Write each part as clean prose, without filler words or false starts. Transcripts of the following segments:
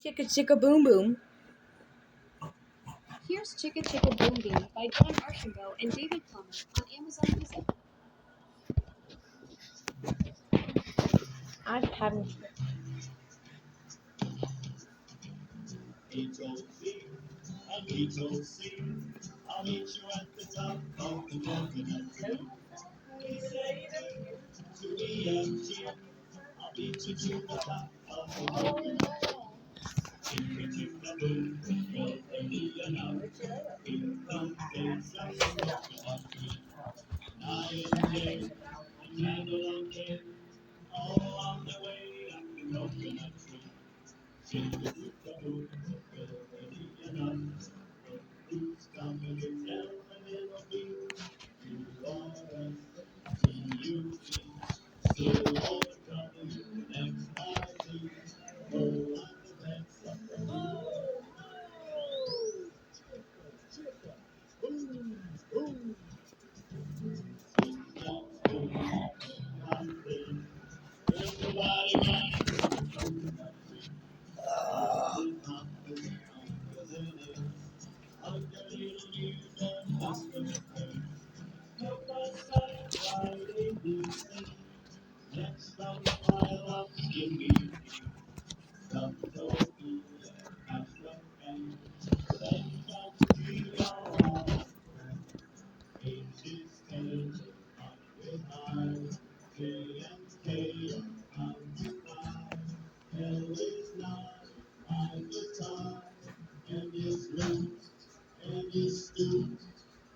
Chicka Chicka Boom Boom. Here's Chicka Chicka Boom Boom by John Archambault and David Plummer on Amazon Music. I haven't. B-O-C, a B-O-C. I'll meet you at the top of the coconut tree. To E-F-G, I'll beat you to the top of the coconut tree. Chicka chicka boom, you're ready enough. Here comes days of the coconut tree. Night and day, a candle okay, all on the way up the coconut tree. Chicka chicka boom, you're ready enough. Who's coming to tell the little bee? You are us, T-U-E. Still overcoming the next party. Oh, I'm the best of the world. Chicka, boom, boom. Chicka, boom, nothing. Everybody running to the coconut tree. Nothing, nothing, nothing. Hug your little ears and whisper the praise. Help us out while they do sing. Next on the pile of skinny some toby and champagne. Then comes the all H's tail, up with I. J and K come to buy. L is not my guitar, and is loose, and is stooped.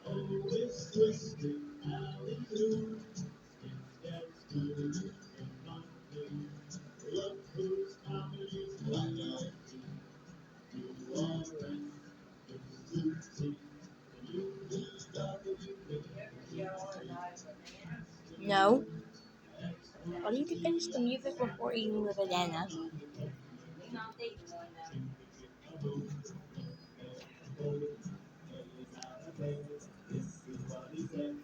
Oh, it's twisted, alley-oop. It gets good in my feet. Look who's coming, what I see. You are in it's too deep. You discover you No. Why don't you finish the music before eating the banana? This is what he said.